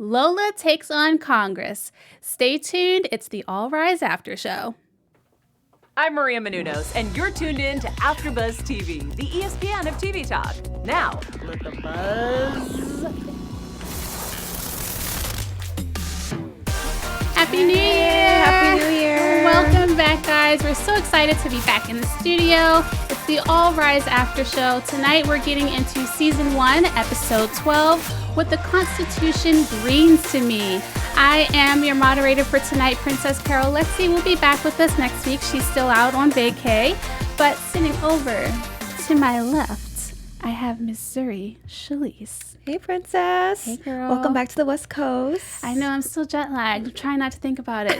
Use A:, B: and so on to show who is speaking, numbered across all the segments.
A: Lola takes on Congress. Stay tuned. It's the All Rise After Show.
B: I'm Maria Menounos, and you're tuned in to AfterBuzz TV, the ESPN of TV talk. Now, let the buzz.
A: Happy New Year!
C: Happy New Year!
A: Welcome back, guys. We're so excited to be back in the studio. It's the All Rise After Show. Tonight, we're getting into Season 1, Episode 12, What the Constitution Brings to Me. I am your moderator for tonight, Princess Carroll. Lexi will be back with us next week. She's still out on vacay. But sitting over to my left, I have Miss Zuri Challece.
C: Hey, Princess.
A: Hey, girl.
C: Welcome back to the West Coast.
A: I know, I'm still jet lagged. I'm trying not to think about it.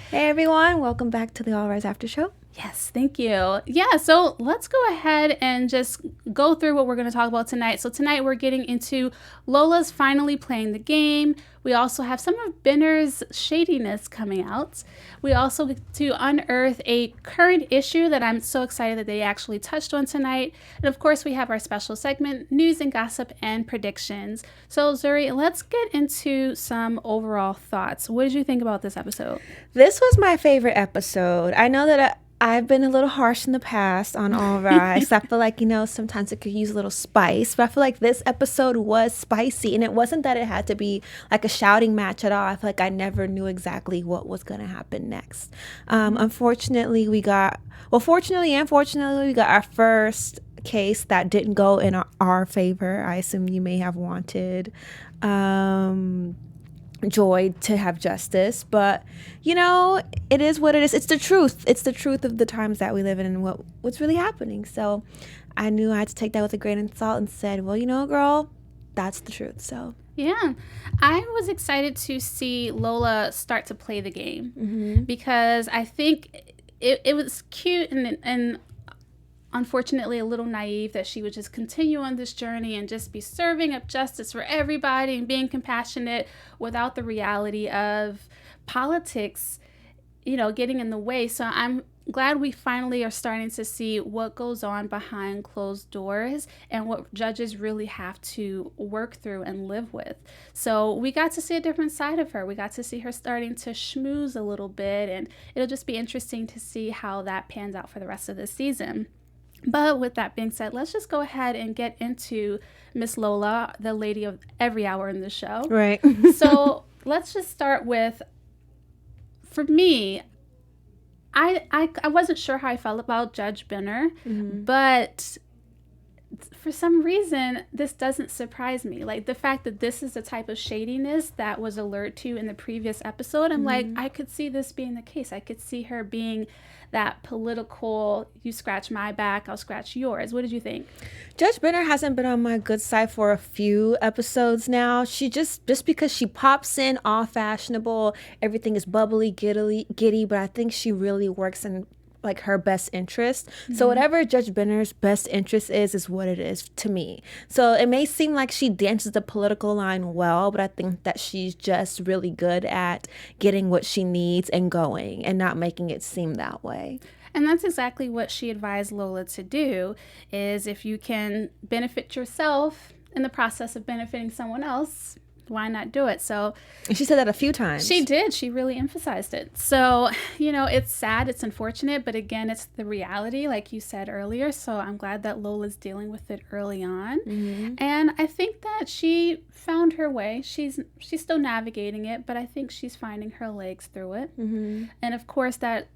C: Hey, everyone. Welcome back to the All Rise After Show.
A: Yes, thank you. Yeah, so let's go ahead and just go through what we're going to talk about tonight. So tonight we're getting into Lola's finally playing the game. We also have some of Benner's shadiness coming out. We also get to unearth a current issue that I'm so excited that they actually touched on tonight. And of course, we have our special segment, News and Gossip and Predictions. So Zuri, let's get into some overall thoughts. What did you think about this episode?
C: This was my favorite episode. I know that I've been a little harsh in the past on All Rise. I feel like, sometimes it could use a little spice. But I feel like this episode was spicy. And it wasn't that it had to be like a shouting match at all. I feel like I never knew exactly what was going to happen next. Fortunately, we got our first case that didn't go in our favor. I assume you may have wanted Joy to have justice, but it is what it is. It's the truth of the times that we live in and what's really happening. So I knew I had to take that with a grain of salt and said, well, girl, that's the truth. So
A: yeah, I was excited to see Lola start to play the game because I think it was cute and unfortunately a little naive that she would just continue on this journey and just be serving up justice for everybody and being compassionate without the reality of politics, getting in the way. So I'm glad we finally are starting to see what goes on behind closed doors and what judges really have to work through and live with. So we got to see a different side of her. We got to see her starting to schmooze a little bit, and it'll just be interesting to see how that pans out for the rest of the season. But with that being said, let's just go ahead and get into Miss Lola, the lady of every hour in the show.
C: Right.
A: So let's just start with, for me, I wasn't sure how I felt about Judge Benner, but for some reason, this doesn't surprise me. Like the fact that this is the type of shadiness that was alerted to in the previous episode, I'm like, I could see this being the case. I could see her being that political, you scratch my back, I'll scratch yours. What did you think?
C: Judge Benner hasn't been on my good side for a few episodes now. She just because she pops in all fashionable, everything is bubbly, giddy, but I think she really works in like her best interest. So whatever Judge Benner's best interest is what it is to me. So it may seem like she dances the political line well, but I think that she's just really good at getting what she needs and going and not making it seem that way.
A: And that's exactly what she advised Lola to do, is if you can benefit yourself in the process of benefiting someone else, why not do it? So
C: and she said that a few times.
A: She did. She really emphasized it. So, it's sad. It's unfortunate. But again, it's the reality, like you said earlier. So I'm glad that Lola's dealing with it early on. And I think that she found her way. She's still navigating it, but I think she's finding her legs through it. And of course, that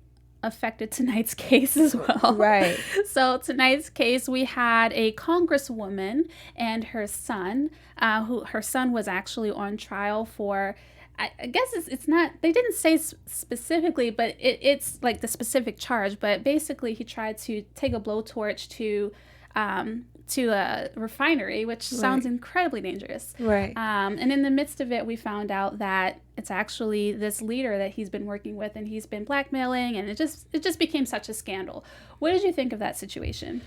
A: affected tonight's case as well. Right. So tonight's case, we had a Congresswoman and her son, who her son was actually on trial for, I guess it's not, they didn't say specifically, but it's like the specific charge, but basically he tried to take a blowtorch to a refinery, which sounds incredibly dangerous. Right. And in the midst of it, we found out that it's actually this leader that he's been working with, and he's been blackmailing, and it just became such a scandal. What did you think of that situation?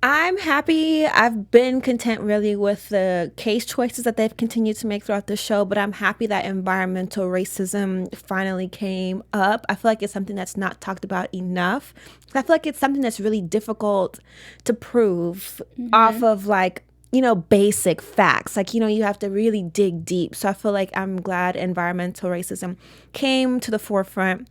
C: I'm happy. I've been content really with the case choices that they've continued to make throughout the show, but I'm happy that environmental racism finally came up. I feel like it's something that's not talked about enough. I feel like it's something that's really difficult to prove off of like basic facts. Like, you have to really dig deep. So I feel like I'm glad environmental racism came to the forefront.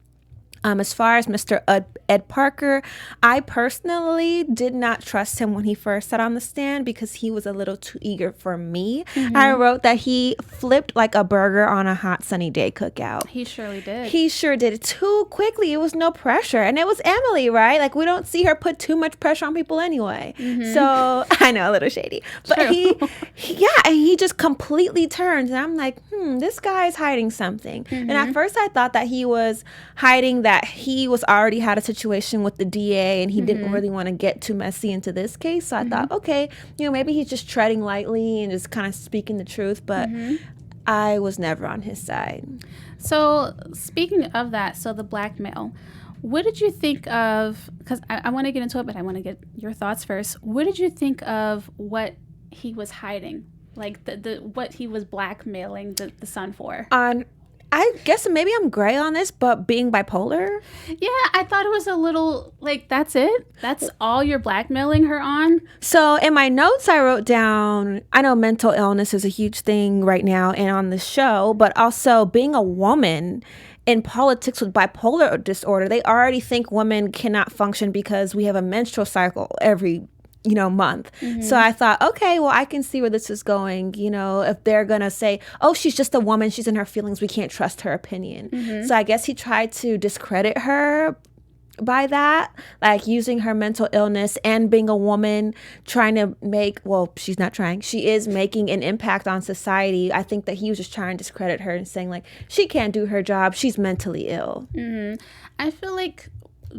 C: As far as Mr. Ed Parker, I personally did not trust him when he first sat on the stand because he was a little too eager for me. I wrote that he flipped like a burger on a hot sunny day cookout.
A: He surely did.
C: He sure did it too quickly. It was no pressure. And it was Emily, right? Like, we don't see her put too much pressure on people anyway. So I know, a little shady. But he just completely turned. And I'm like, this guy's hiding something. And at first I thought that he was hiding that he was already had a situation with the DA and he didn't really want to get too messy into this case. So I thought, okay, maybe he's just treading lightly and just kind of speaking the truth. But I was never on his side.
A: So speaking of that, so the blackmail, what did you think of, because I want to get into it, but I want to get your thoughts first. What did you think of what he was hiding? Like the what he was blackmailing the son for?
C: I guess maybe I'm gray on this, but being bipolar?
A: Yeah, I thought it was a little, like, that's it? That's all you're blackmailing her on?
C: So in my notes, I wrote down, I know mental illness is a huge thing right now and on the show, but also being a woman in politics with bipolar disorder, they already think women cannot function because we have a menstrual cycle every month. So I thought, okay, well, I can see where this is going. If they're going to say, oh, she's just a woman, she's in her feelings, we can't trust her opinion. So I guess he tried to discredit her by that, like using her mental illness and being a woman, trying to make, well, she's not trying, she is making an impact on society. I think that he was just trying to discredit her and saying, like, she can't do her job, she's mentally ill.
A: I feel like,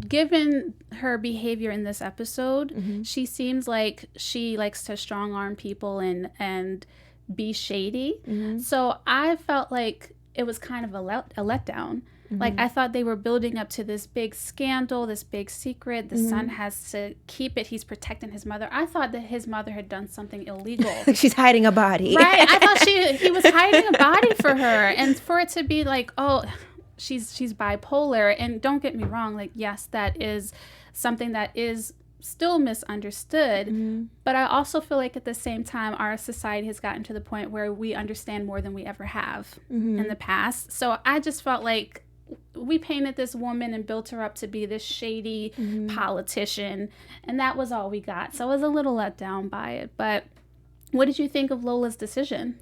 A: given her behavior in this episode, she seems like she likes to strong arm people and be shady. So I felt like it was kind of a letdown. Like, I thought they were building up to this big scandal, this big secret. The son has to keep it. He's protecting his mother. I thought that his mother had done something illegal.
C: She's hiding a body.
A: Right. I thought he was hiding a body for her. And for it to be like, oh, she's bipolar. And don't get me wrong, like, yes, that is something that is still misunderstood. But I also feel like at the same time, our society has gotten to the point where we understand more than we ever have in the past. So I just felt like we painted this woman and built her up to be this shady politician, and that was all we got. So I was a little let down by it. But what did you think of Lola's decision?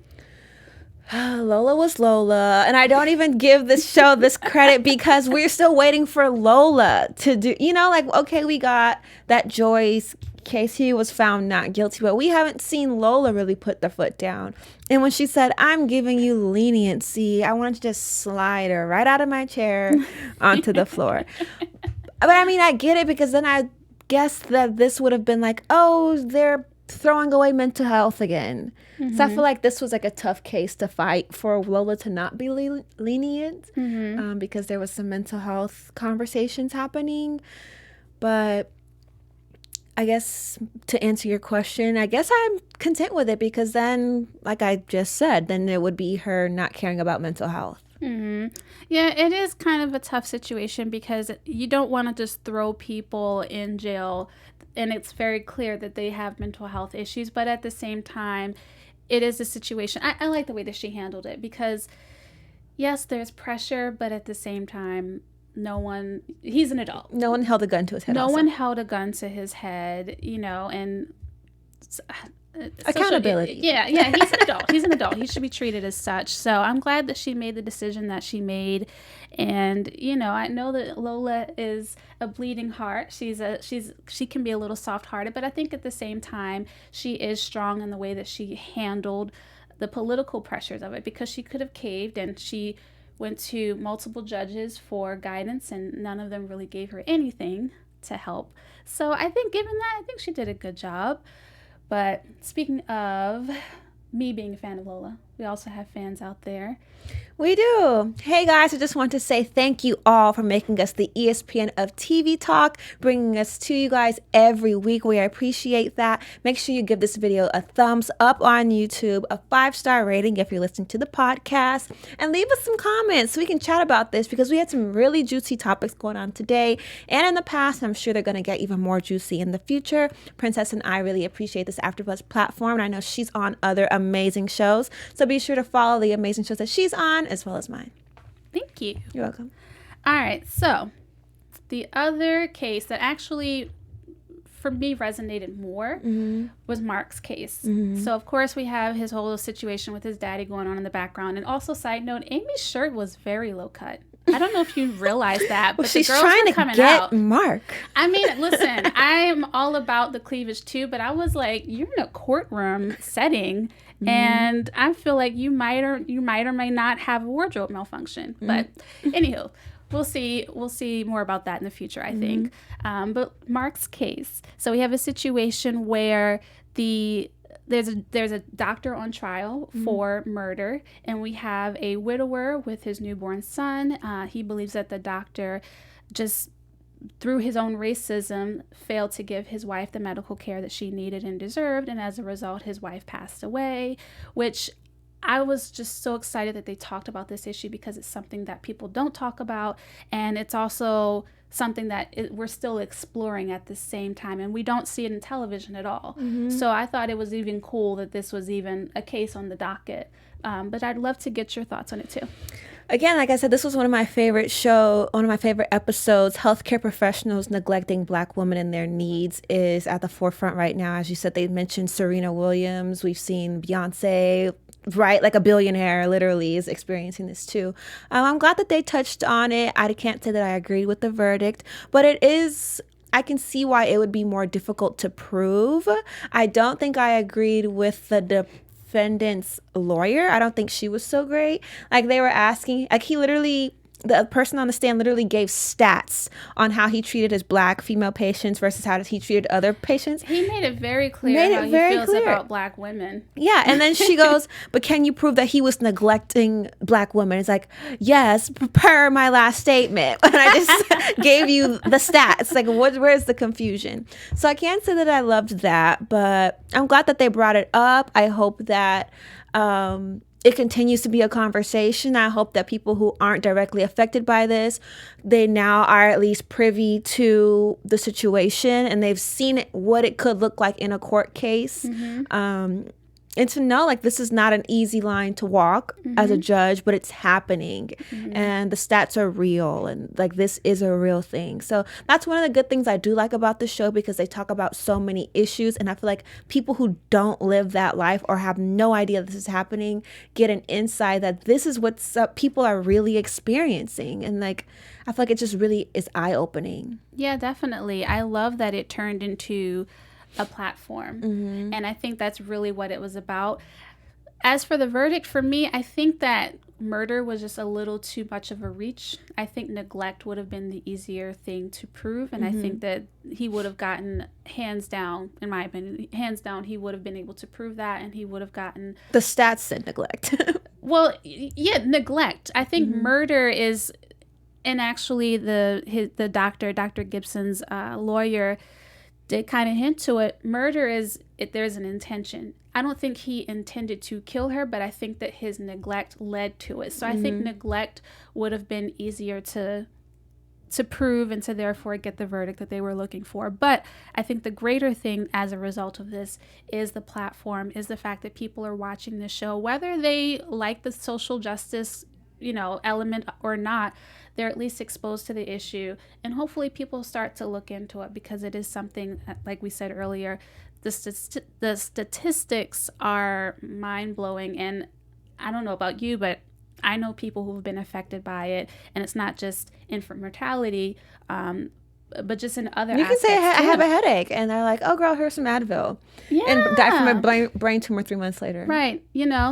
C: Lola was Lola, and I don't even give this show this credit because we're still waiting for Lola to do, okay, we got that Joyce case, he was found not guilty, but we haven't seen Lola really put the foot down. And when she said, I'm giving you leniency, I wanted to just slide her right out of my chair onto the floor. But I mean, I get it, because then I guess that this would have been like, oh, they're throwing away mental health again. So I feel like this was like a tough case to fight for Lola to not be lenient, because there was some mental health conversations happening. But I guess to answer your question, I guess I'm content with it, because then, like I just said, then it would be her not caring about mental health.
A: Yeah, it is kind of a tough situation, because you don't want to just throw people in jail and it's very clear that they have mental health issues. But at the same time, it is a situation. I like the way that she handled it, because yes, there's pressure, but at the same time, he's an adult.
C: No one held a gun to his head.
A: No one held a gun to his head, and
C: accountability.
A: He's an adult. He's an adult. He should be treated as such. So I'm glad that she made the decision that she made. And, I know that Lola is a bleeding heart. She can be a little soft-hearted, but I think at the same time, she is strong in the way that she handled the political pressures of it, because she could have caved, and she went to multiple judges for guidance, and none of them really gave her anything to help. So I think, given that, I think she did a good job. But speaking of me being a fan of Lola, We also have fans out there.
C: We do. Hey guys, I just want to say thank you all for making us the ESPN of TV Talk, bringing us to you guys every week. We appreciate that. Make sure you give this video a thumbs up on YouTube, a 5-star rating if you're listening to the podcast, and leave us some comments so we can chat about this because we had some really juicy topics going on today and in the past. I'm sure they're going to get even more juicy in the future. Princess and I really appreciate this AfterBuzz platform, and I know she's on other amazing shows, so be sure to follow the amazing shows that she's on as well as mine.
A: Thank you.
C: You're welcome.
A: All right, so the other case that actually for me resonated more was Mark's case. So of course we have his whole situation with his daddy going on in the background, and also side note, Amy's shirt was very low cut. I don't know if you realize that, but
C: she's
A: the girls
C: trying
A: were
C: to
A: coming
C: get
A: out.
C: Mark.
A: I mean, listen, I'm all about the cleavage too, but I was like, you're in a courtroom setting, and I feel like you might or may not have a wardrobe malfunction. But anywho, we'll see more about that in the future, I think. But Mark's case. So we have a situation where there's a doctor on trial for murder, and we have a widower with his newborn son. He believes that the doctor just through his own racism failed to give his wife the medical care that she needed and deserved, and as a result his wife passed away, which I was just so excited that they talked about this issue because it's something that people don't talk about, and it's also something that we're still exploring at the same time, and we don't see it in television at all. So I thought it was even cool that this was even a case on the docket. But I'd love to get your thoughts on it too.
C: Again, like I said, this was one of my favorite episodes. Healthcare professionals neglecting Black women and their needs is at the forefront right now. As you said, they mentioned Serena Williams. We've seen Beyonce, right? Like a billionaire literally is experiencing this too. I'm glad that they touched on it. I can't say that I agreed with the verdict, but I can see why it would be more difficult to prove. I don't think I agreed with the defendant's lawyer. I don't think she was so great. Like they were asking, like the person on the stand literally gave stats on how he treated his Black female patients versus how he treated other patients.
A: He made it very clear how he feels about Black women.
C: Yeah, and then she goes, but can you prove that he was neglecting Black women? It's like, yes, per my last statement. And I just gave you the stats. Like, where's the confusion? So I can't say that I loved that, but I'm glad that they brought it up. I hope that it continues to be a conversation. I hope that people who aren't directly affected by this, they now are at least privy to the situation and they've seen what it could look like in a court case. And to know like this is not an easy line to walk as a judge, but it's happening and the stats are real and like this is a real thing. So that's one of the good things I do like about the show because they talk about so many issues, and I feel like people who don't live that life or have no idea this is happening get an insight that this is what people are really experiencing, and like I feel like it just really is eye-opening.
A: Yeah, definitely. I love that it turned into a platform. And I think that's really what it was about. As for the verdict, for me, I think that murder was just a little too much of a reach. I think neglect would have been the easier thing to prove, and I think that he would have gotten, hands down, in my opinion, hands down, he would have been able to prove that, and he would have gotten...
C: The stats said neglect.
A: Well, yeah, neglect. I think murder is, and actually the doctor, Dr. Gibson's lawyer, did kind of hint to it. Murder is, there's an intention. I don't think he intended to kill her, but I think that his neglect led to it. So I think neglect would have been easier to prove and to therefore get the verdict that they were looking for. But I think the greater thing as a result of this is the platform, is the fact that people are watching this show, whether they like the social justice, element or not. They're at least exposed to the issue, and hopefully people start to look into it because it is something, like we said earlier, the statistics are mind-blowing, and I don't know about you, but I know people who have been affected by it, and it's not just infant mortality, but just in other aspects.
C: You can say, I have a headache, and they're like, oh, girl, here's some Advil.
A: Yeah.
C: And die from a brain tumor 3 months later.
A: Right.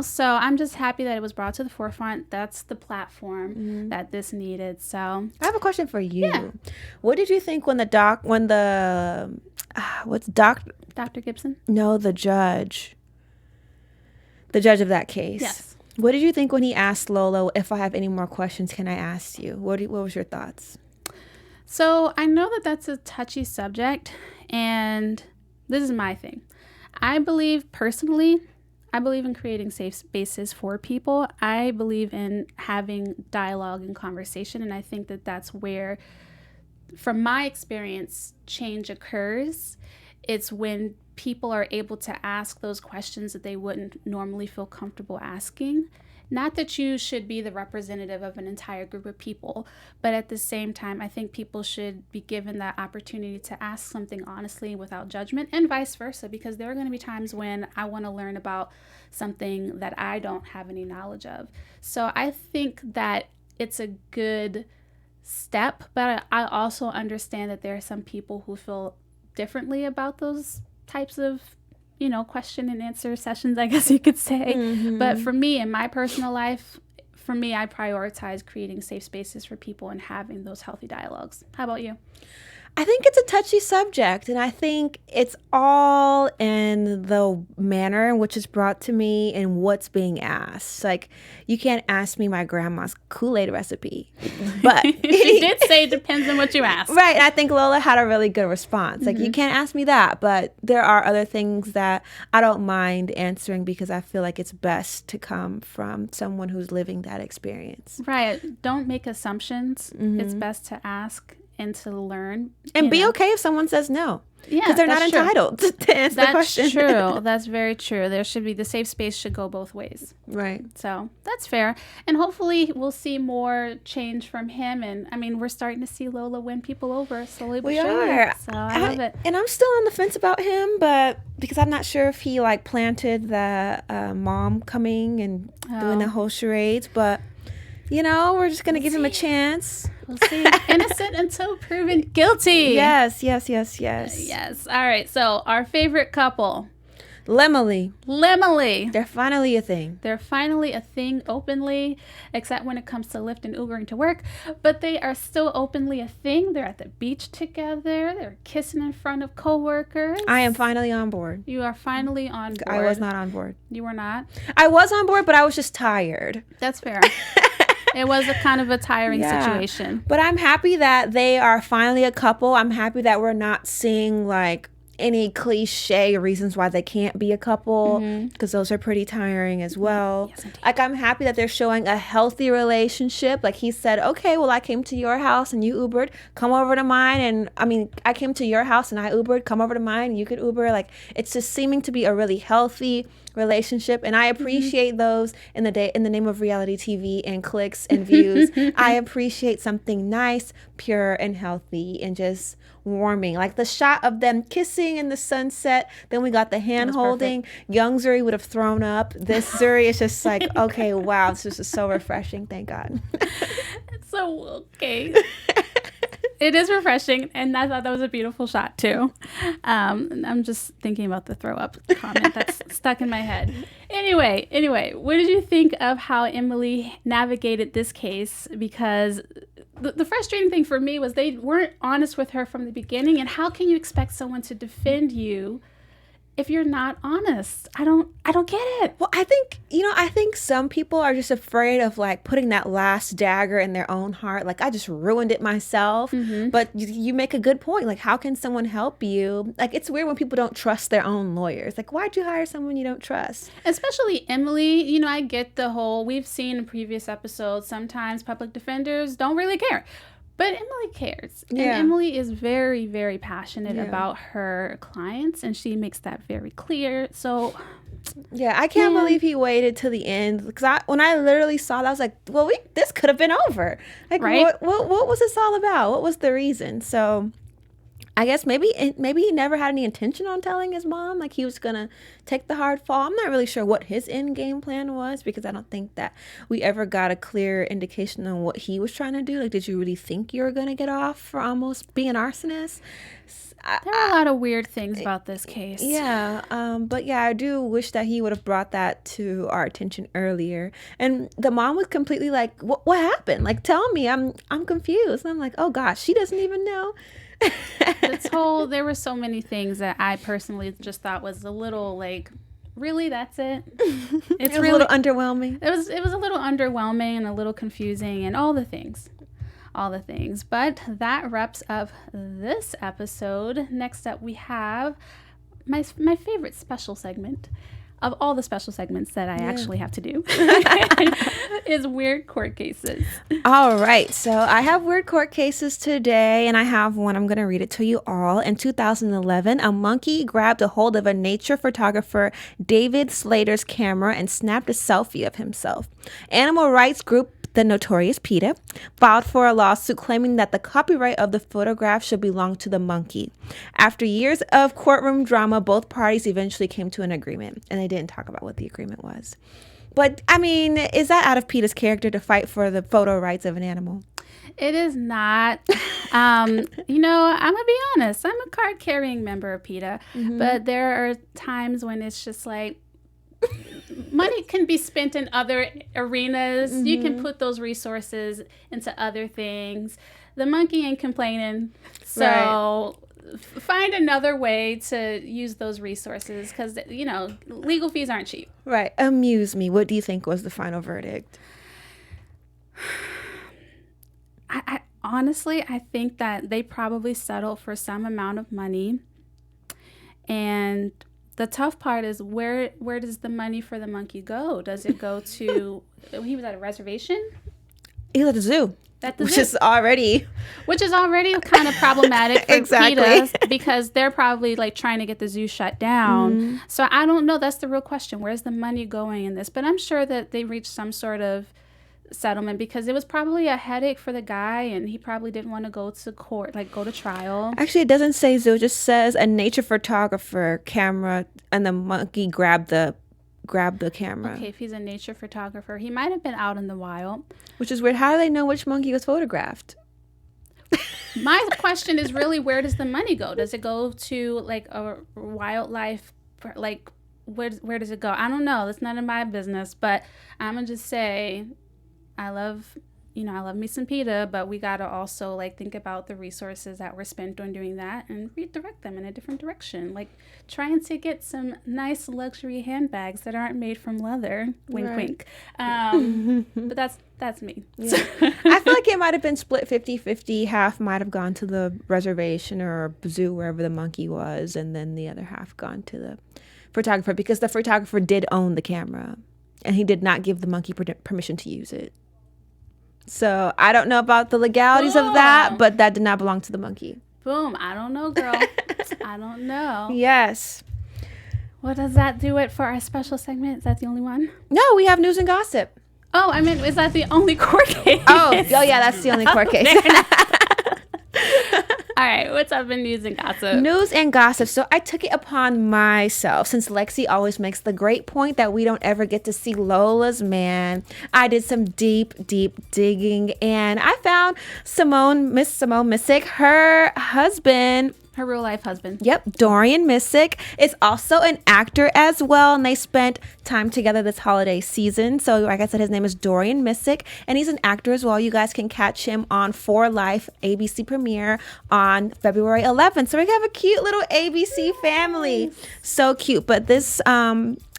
A: So I'm just happy that it was brought to the forefront. That's the platform that this needed. So
C: I have a question for you.
A: Yeah.
C: What did you think when Dr.
A: Gibson?
C: No, the judge of that case.
A: Yes.
C: What did you think when he asked Lola, if I have any more questions, can I ask you? What was your thoughts?
A: So I know that that's a touchy subject, and this is my thing. I believe in creating safe spaces for people. I believe in having dialogue and conversation, and I think that that's where, from my experience, change occurs. It's when people are able to ask those questions that they wouldn't normally feel comfortable asking. Not that you should be the representative of an entire group of people, but at the same time, I think people should be given that opportunity to ask something honestly without judgment, and vice versa, because there are going to be times when I want to learn about something that I don't have any knowledge of. So I think that it's a good step, but I also understand that there are some people who feel differently about those types of question and answer sessions, I guess you could say. Mm-hmm. But for me, in my personal life, I prioritize creating safe spaces for people and having those healthy dialogues. How about you?
C: I think it's a touchy subject, and I think it's all in the manner in which it's brought to me and what's being asked. Like, you can't ask me my grandma's Kool-Aid recipe, but
A: she did say it depends on what you ask.
C: Right, and I think Lola had a really good response. Like, you can't ask me that, but there are other things that I don't mind answering because I feel like it's best to come from someone who's living that experience.
A: Right. Don't make assumptions. It's best to ask and to learn.
C: And be okay if someone says no. Yeah, because they're not entitled to answer the question.
A: That's true. That's very true. The safe space should go both ways.
C: Right.
A: So that's fair. And hopefully we'll see more change from him. And I mean, we're starting to see Lola win people over slowly but surely.
C: We are.
A: So I love it.
C: And I'm still on the fence about him, but because I'm not sure if he planted the mom coming and doing the whole charades, but we're just going to give him a chance.
A: We'll see. Innocent until proven guilty.
C: Yes.
A: Yes. All right. So our favorite couple.
C: Lemily.
A: They're
C: finally a thing.
A: They're finally a thing openly, except when it comes to Lyft and Ubering to work. But they are still openly a thing. They're at the beach together. They're kissing in front of coworkers.
C: I am finally on board.
A: You are finally on board.
C: I was not on board.
A: You were not?
C: I was on board, but I was just tired.
A: That's fair. It was a kind of a tiring situation.
C: But I'm happy that they are finally a couple. I'm happy that we're not seeing any cliche reasons why they can't be a couple, because those are pretty tiring as well.
A: Yes, indeed.
C: I'm happy that they're showing a healthy relationship. Like, he said, okay, well, I came to your house and you Ubered, come over to mine. And I came to your house and I Ubered, come over to mine and you could Uber. Like, it's just seeming to be a really healthy relationship, and I appreciate those in the name of reality TV and clicks and views. I appreciate something nice, pure, and healthy, and just warming. Like the shot of them kissing in the sunset, then we got the hand holding. Young Zuri would have thrown up. This Zuri is just like, okay, wow, this is just so refreshing. Thank God.
A: So, okay. It is refreshing, and I thought that was a beautiful shot too. I'm just thinking about the throw up comment that's stuck in my head. Anyway, what did you think of how Emily navigated this case? Because the frustrating thing for me was they weren't honest with her from the beginning, and how can you expect someone to defend you if you're not honest? I don't get it.
C: Well, I think some people are just afraid of putting that last dagger in their own heart. Like, I just ruined it myself. But you make a good point. Like, how can someone help you? Like, it's weird when people don't trust their own lawyers. Like, why'd you hire someone you don't trust?
A: Especially Emily. I get the whole, we've seen in previous episodes, sometimes public defenders don't really care. But Emily cares. And Emily is very, very passionate about her clients, and she makes that very clear. So,
C: I can't believe he waited till the end. Because when I literally saw that, I was like, well, this could have been over. Like, right? What was this all about? What was the reason? So, I guess maybe he never had any intention on telling his mom. Like, he was going to take the hard fall. I'm not really sure what his end game plan was, because I don't think that we ever got a clear indication on what he was trying to do. Like, did you really think you were going to get off for almost being an arsonist?
A: There are a lot of weird things about this case.
C: But I do wish that he would have brought that to our attention earlier. And the mom was completely like, what happened? Like, tell me, I'm confused. And I'm like, oh gosh, she doesn't even know.
A: There were so many things that I personally just thought was a little really, that's it.
C: It's really a little underwhelming.
A: It was a little underwhelming and a little confusing and all the things. But that wraps up this episode. Next up, we have my favorite special segment of all the special segments that I actually have to do is weird court cases.
C: All right. So I have weird court cases today, and I have one. I'm going to read it to you all. In 2011, a monkey grabbed a hold of a nature photographer David Slater's camera and snapped a selfie of himself. Animal rights group the Notorious PETA filed for a lawsuit claiming that the copyright of the photograph should belong to the monkey. After years of courtroom drama, both parties eventually came to an agreement, and they didn't talk about what the agreement was. But, I mean, is that out of PETA's character to fight for the photo rights of an animal?
A: It is not. I'm going to be honest. I'm a card-carrying member of PETA, but there are times when it's just like, money can be spent in other arenas. You can put those resources into other things. The monkey ain't complaining. So find another way to use those resources because, legal fees aren't cheap.
C: Right. Amuse me. What do you think was the final verdict?
A: I honestly, I think that they probably settled for some amount of money. And the tough part is where does the money for the monkey go? Does it go to, he was at a reservation?
C: He was at the zoo. Which is already
A: kind of problematic for PETA because they're probably like trying to get the zoo shut down. So I don't know. That's the real question. Where's the money going in this? But I'm sure that they reached some sort of settlement because it was probably a headache for the guy and he probably didn't want to go to court, like go to trial.
C: Actually, it doesn't say zoo. It just says a nature photographer camera and the monkey grabbed the camera.
A: Okay, if he's a nature photographer, he might have been out in the wild.
C: Which is weird. How do they know which monkey was photographed?
A: My question is really, where does the money go? Does it go to like a wildlife, like where does it go? I don't know. That's none of my business. But I'm gonna just say, I love me some PETA, but we gotta also like think about the resources that were spent on doing that and redirect them in a different direction. Like trying to get some nice luxury handbags that aren't made from leather. Wink, wink. But that's me.
C: Yeah. I feel like it might have been split 50-50. Half might have gone to the reservation or zoo, wherever the monkey was, and then the other half gone to the photographer because the photographer did own the camera and he did not give the monkey permission to use it. So I don't know about the legalities of that, but that did not belong to the monkey.
A: Boom. I don't know, girl. I don't know.
C: Yes.
A: What does that do it for our special segment? Is that the only one?
C: No, we have news and gossip.
A: Oh, I mean, is that the only court case?
C: Oh yeah, that's the only court case.
A: All right, what's up in news and gossip?
C: News and gossip. So I took it upon myself, since Lexi always makes the great point that we don't ever get to see Lola's man. I did some deep digging, and I found Miss Simone Missick, her husband.
A: Her real life husband.
C: Yep, Dorian Missick is also an actor as well, and they spent time together this holiday season. So like I said, his name is Dorian Missick, and he's an actor as well. You guys can catch him on For Life ABC premiere on February 11th. So we have a cute little ABC family. So cute. But this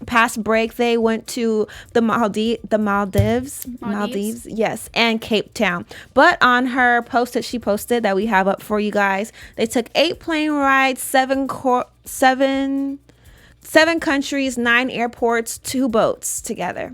C: past break, they went to the Maldives, yes, and Cape Town. But on her post that she posted that we have up for you guys, they took 8 plane rides, 7 countries, 9 airports, 2 boats together.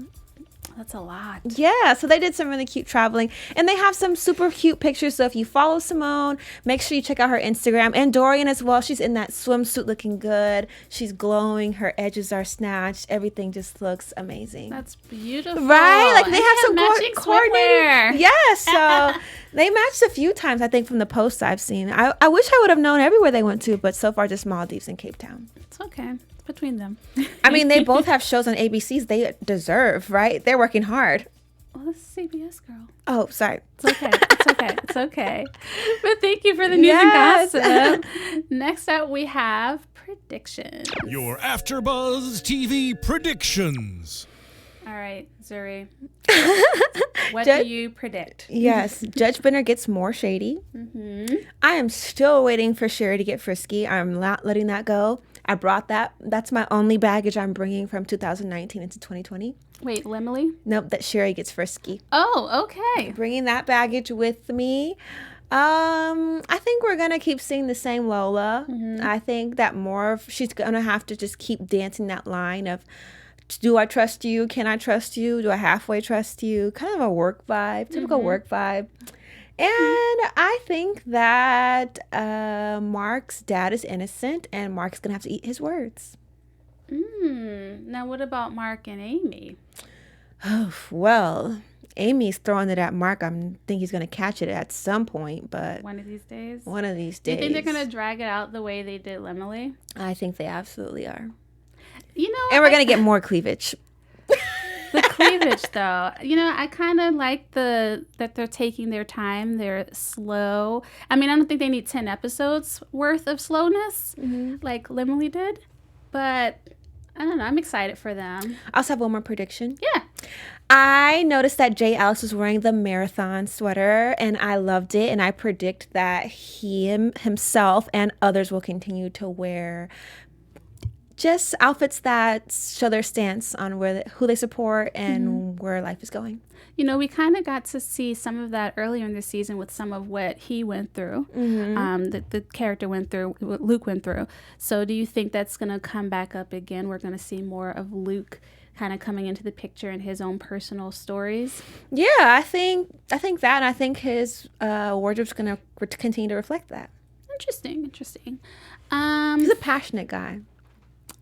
A: That's a lot.
C: Yeah, so they did some really cute traveling, and they have some super cute pictures. So if you follow Simone, make sure you check out her Instagram, and Dorian as well. She's in that swimsuit looking good. She's glowing. Her edges are snatched. Everything just looks amazing.
A: That's beautiful.
C: Right? Like they have some
A: matching
C: coordinating. Yes, so they matched a few times, I think, from the posts I've seen. I wish I would have known everywhere they went to, but so far just Maldives and Cape Town.
A: It's okay. Between them.
C: I mean, they both have shows on ABCs they deserve, right? They're working hard.
A: Well, this is CBS, girl.
C: Oh, sorry.
A: It's okay. It's okay. But thank you for the news and gossip. Next up, we have predictions.
D: Your AfterBuzz TV predictions.
A: All right, Zuri. What
C: Judge-
A: do you predict?
C: Yes, Judge Benner gets more shady. I am still waiting for Sherry to get frisky. I'm not letting that go. I brought that. That's my only baggage I'm bringing from 2019 into 2020.
A: Wait, Lemily?
C: Nope, that Sherry gets frisky.
A: Oh, okay.
C: Bringing that baggage with me. I think we're gonna keep seeing the same Lola. I think that she's gonna have to just keep dancing that line of, do I trust you? Can I trust you? Do I halfway trust you? Kind of a work vibe, typical work vibe. And I think that Mark's dad is innocent, and Mark's gonna have to eat his words.
A: Now, what about Mark and Amy?
C: Oh, well, Amy's throwing it at Mark. I think he's gonna catch it at some point, but
A: One of these days?
C: one of these
A: Do
C: days.
A: you think they're going to drag it out the way they did Lemily?
C: I think they absolutely are.
A: You know,
C: And we're gonna get more cleavage.
A: the cleavage, though. You know, I kind of like that they're taking their time. They're slow. I mean, I don't think they need 10 episodes worth of slowness like Lemily did, but I don't know. I'm excited for them.
C: I also have one more prediction.
A: Yeah.
C: I noticed that Jay Alex was wearing the marathon sweater, and I loved it. And I predict that himself and others will continue to wear just outfits that show their stance on who they support and where life is going.
A: You know, we kind of got to see some of that earlier in the season with some of what he went through, the character went through, what Luke went through. So do you think that's going to come back up again? We're going to see more of Luke kind of coming into the picture in his own personal stories?
C: Yeah, I think that, and I think his wardrobe's going to continue to reflect that.
A: Interesting.
C: He's a passionate guy.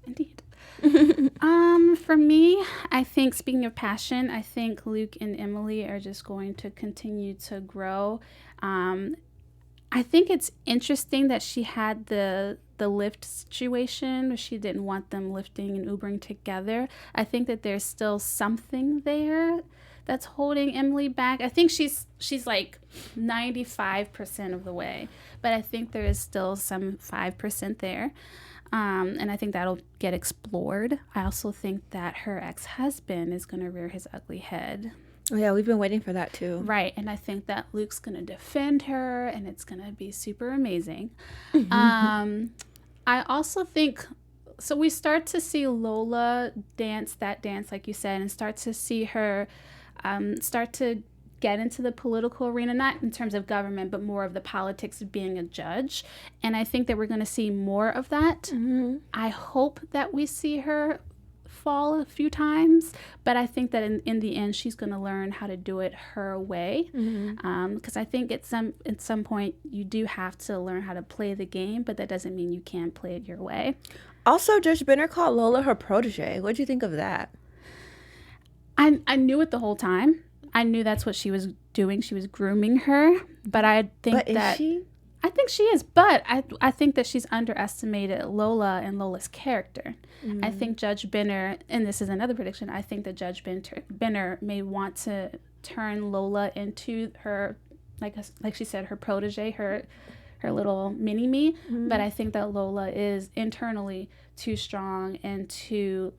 A: Indeed. For me, I think, speaking of passion, I think Luke and Emily are just going to continue to grow. I think it's interesting that she had the Lyft situation where she didn't want them lifting and Ubering together. I think that there's still something there that's holding Emily back. I think she's like 95% of the way, but I think there is still some 5% there. And I think that'll get explored. I also think that her ex-husband is going to rear his ugly head.
C: Oh, yeah, we've been waiting for that too.
A: Right. And I think that Luke's going to defend her, and it's going to be super amazing. I also think, so we start to see Lola dance that dance, like you said, and start to see her start to get into the political arena, not in terms of government, but more of the politics of being a judge. And I think that we're going to see more of that. I hope that we see her fall a few times, but I think that in the end, she's going to learn how to do it her way. Because I think at some point, you do have to learn how to play the game, but that doesn't mean you can't play it your way.
C: Also, Judge Benner called Lola her protege. What do you think of that?
A: I knew it the whole time. I knew that's what she was doing. She was grooming her, but I think
C: is she?
A: I think she is, but I think that she's underestimated Lola and Lola's character. I think Judge Benner, and this is another prediction, I think that Judge Benner may want to turn Lola into her, like she said, her protege, her little mini-me, but I think that Lola is internally too strong and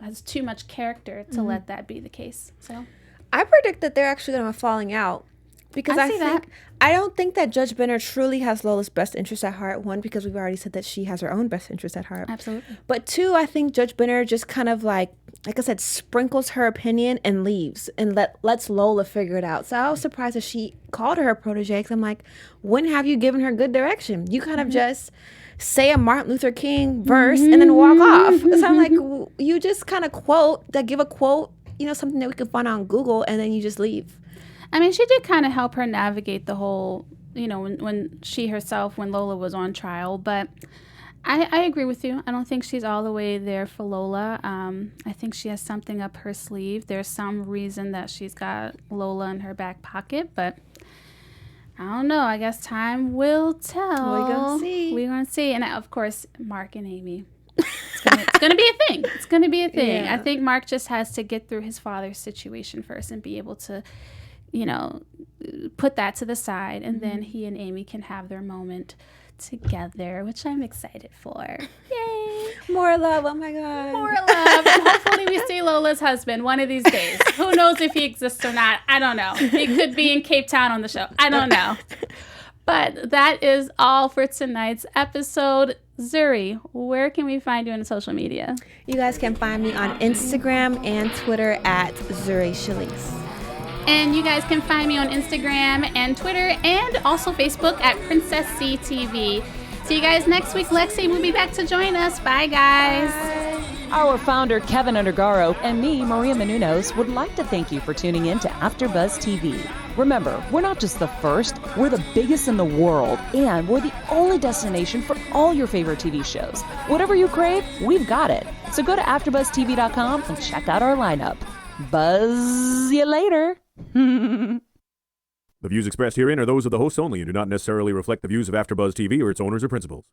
A: has too much character to let that be the case. So
C: I predict that they're actually going to have a falling out, because I don't think that Judge Benner truly has Lola's best interest at heart. One, because we've already said that she has her own best interest at heart.
A: Absolutely.
C: But two, I think Judge Benner just kind of like I said, sprinkles her opinion and leaves and lets Lola figure it out. So I was surprised that she called her protege, because I'm like, when have you given her good direction? You kind of just say a Martin Luther King verse and then walk off. So I'm like, you just kind of give a quote, something that we could find on Google, and then you just leave.
A: I mean, she did kind of help her navigate the whole, when Lola was on trial. But I agree with you. I don't think she's all the way there for Lola. I think she has something up her sleeve. There's some reason that she's got Lola in her back pocket, but I don't know. I guess time will tell.
C: We're going to see.
A: And of course, Mark and Amy. It's gonna be a thing. It's gonna be a thing. Yeah. I think Mark just has to get through his father's situation first and be able to, put that to the side, and then he and Amy can have their moment together, which I'm excited for. Yay!
C: More love. Oh my God.
A: More love. And hopefully we see Lola's husband one of these days. Who knows if he exists or not? I don't know. He could be in Cape Town on the show. I don't know. But that is all for tonight's episode. Zuri, where can we find you on social media?
C: You guys can find me on Instagram and Twitter at Zuri Challece.
A: And you guys can find me on Instagram and Twitter and also Facebook at Princess CTV. See you guys next week. Lexi will be back to join us. Bye, guys.
C: Bye.
B: Our founder, Keven Undergaro, and me, Maria Menounos, would like to thank you for tuning in to AfterBuzz TV. Remember, we're not just the first, we're the biggest in the world, and we're the only destination for all your favorite TV shows. Whatever you crave, we've got it. So go to AfterBuzzTV.com and check out our lineup. Buzz you later.
D: The views expressed herein are those of the hosts only and do not necessarily reflect the views of AfterBuzz TV or its owners or principals.